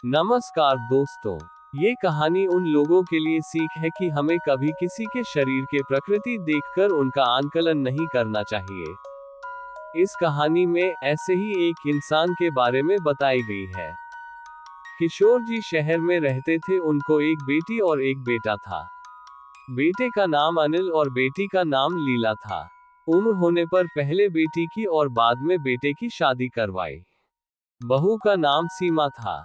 नमस्कार दोस्तों, ये कहानी उन लोगों के लिए सीख है कि हमें कभी किसी के शरीर के प्रकृति देखकर उनका आंकलन नहीं करना चाहिए। इस कहानी में ऐसे ही एक इंसान के बारे में बताई गई है। किशोर जी शहर में रहते थे, उनको एक बेटी और एक बेटा था। बेटे का नाम अनिल और बेटी का नाम लीला था। उम्र होने पर पहले बेटी की और बाद में बेटे की शादी करवाई। बहू का नाम सीमा था।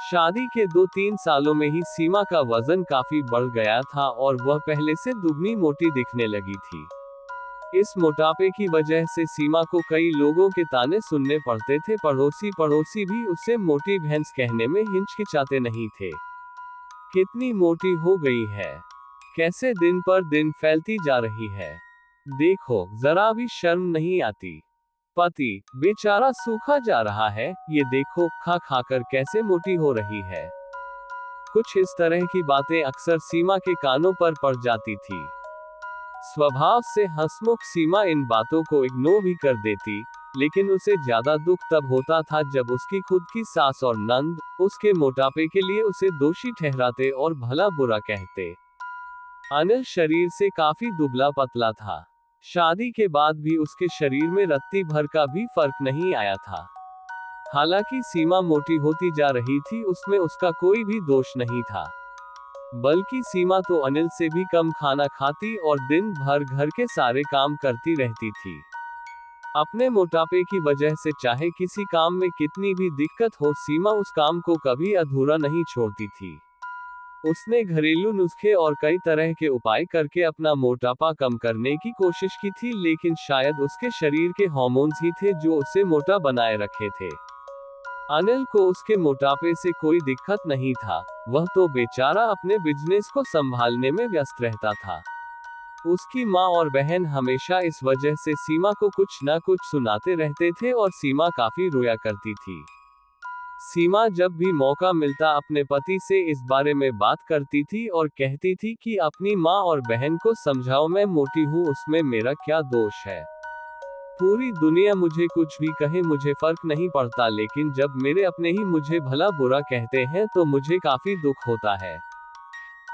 शादी के 2-3 सालों में ही सीमा का वजन काफी बढ़ गया था और वह पहले से दुगनी मोटी दिखने लगी थी। इस मोटापे की वजह से सीमा को कई लोगों के ताने सुनने पड़ते थे। पड़ोसी भी उसे मोटी भैंस कहने में हिचकिचाते नहीं थे। कितनी मोटी हो गई है, कैसे दिन पर दिन फैलती जा रही है, देखो जरा भी शर्म नहीं आती। पति बेचारा सूखा जा रहा है, ये देखो खा खाकर कैसे मोटी हो रही है। कुछ इस तरह की बातें अक्सर सीमा के कानों पर पड़ जाती थी। स्वभाव से हंसमुख सीमा इन बातों को इग्नोर भी कर देती, लेकिन उसे ज्यादा दुख तब होता था जब उसकी खुद की सास और नंद उसके मोटापे के लिए उसे दोषी ठहराते और भला बुरा कहते। अनिल शरीर से काफी दुबला पतला था। शादी के बाद भी उसके शरीर में रत्ती भर का भी फर्क नहीं आया था। हालांकि सीमा मोटी होती जा रही थी, उसमें उसका कोई भी दोष नहीं था। बल्कि सीमा तो अनिल से भी कम खाना खाती और दिन भर घर के सारे काम करती रहती थी। अपने मोटापे की वजह से चाहे किसी काम में कितनी भी दिक्कत हो, सीमा उस काम को कभी अधूरा नहीं छोड़ती थी। उसने घरेलू नुस्खे और कई तरह के उपाय करके अपना मोटापा कम करने की कोशिश की थी, लेकिन शायद उसके शरीर के हार्मोन्स ही थे जो उसे मोटा बनाए रखे थे। अनिल को उसके मोटापे से कोई दिक्कत नहीं था, वह तो बेचारा अपने बिजनेस को संभालने में व्यस्त रहता था। उसकी माँ और बहन हमेशा इस वजह से सीमा को कुछ न कुछ सुनाते रहते थे और सीमा काफी रोया करती थी। सीमा जब भी मौका मिलता अपने पति से इस बारे में बात करती थी और कहती थी कि अपनी माँ और बहन को समझाओ, मैं मोटी हूँ, उसमें मेरा क्या दोष है। पूरी दुनिया मुझे कुछ भी कहे, मुझे फर्क नहीं पड़ता, लेकिन जब मेरे अपने ही मुझे भला बुरा कहते हैं तो मुझे काफी दुख होता है।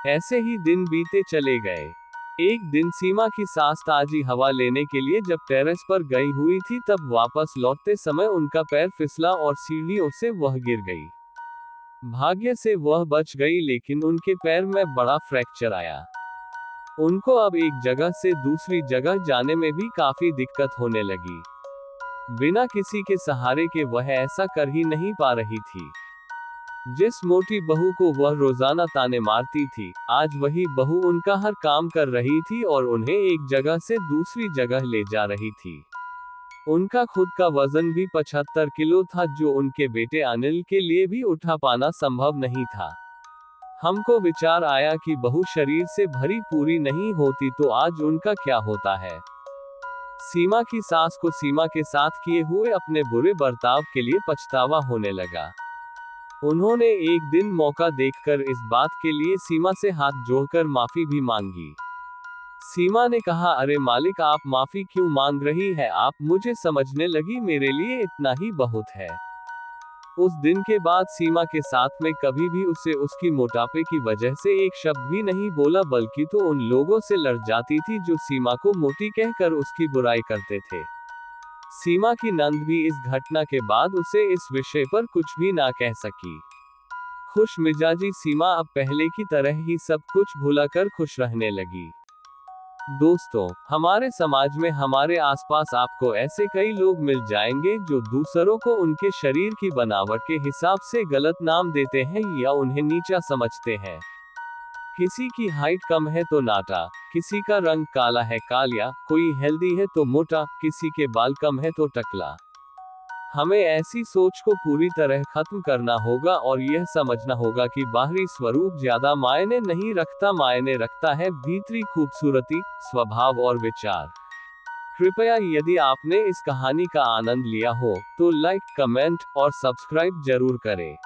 ऐसे ही दिन बीते चले गए। एक दिन सीमा की सास ताजी हवा लेने के लिए जब टेरेस पर गई हुई थी, तब वापस लौटते समय उनका पैर फिसला और सीढ़ियों से वह गिर गई। भाग्य से वह बच गई, लेकिन उनके पैर में बड़ा फ्रैक्चर आया। उनको अब एक जगह से दूसरी जगह जाने में भी काफी दिक्कत होने लगी। बिना किसी के सहारे के वह ऐसा कर ही नहीं पा रही थी। जिस मोटी बहू को वह रोजाना ताने मारती थी, आज वही बहू उनका हर काम कर रही थी और उन्हें एक जगह से दूसरी जगह ले जा रही थी। उनका खुद का वजन भी 75 किलो था, जो उनके बेटे अनिल के लिए भी उठा पाना संभव नहीं था। हमको विचार आया कि बहू शरीर से भरी पूरी नहीं होती तो आज उनका क्या होता है। सीमा की सास को सीमा के साथ किए हुए अपने बुरे बर्ताव के लिए पछतावा होने लगा। उन्होंने एक दिन मौका देखकर इस बात के लिए सीमा से हाथ जोड़कर माफी भी मांगी। सीमा ने कहा, अरे मालिक, आप माफी क्यों मांग रही है, आप मुझे समझने लगी, मेरे लिए इतना ही बहुत है। उस दिन के बाद सीमा के साथ में कभी भी उसे उसकी मोटापे की वजह से एक शब्द भी नहीं बोला, बल्कि तो उन लोगों से लड़ जाती थी जो सीमा को मोटी कहकर उसकी बुराई करते थे। सीमा की नंद भी इस घटना के बाद उसे इस विषय पर कुछ भी ना कह सकी। खुश मिजाजी सीमा अब पहले की तरह ही सब कुछ भुलाकर खुश रहने लगी। दोस्तों, हमारे समाज में हमारे आसपास आपको ऐसे कई लोग मिल जाएंगे जो दूसरों को उनके शरीर की बनावट के हिसाब से गलत नाम देते हैं या उन्हें नीचा समझते हैं। किसी की हाइट कम है तो नाटा, किसी का रंग काला है कालिया, कोई हेल्दी है तो मोटा, किसी के बाल कम है तो टकला। हमें ऐसी सोच को पूरी तरह खत्म करना होगा और यह समझना होगा कि बाहरी स्वरूप ज्यादा मायने नहीं रखता, मायने रखता है भीतरी खूबसूरती, स्वभाव और विचार। कृपया यदि आपने इस कहानी का आनंद लिया हो तो लाइक, कमेंट और सब्सक्राइब जरूर करें।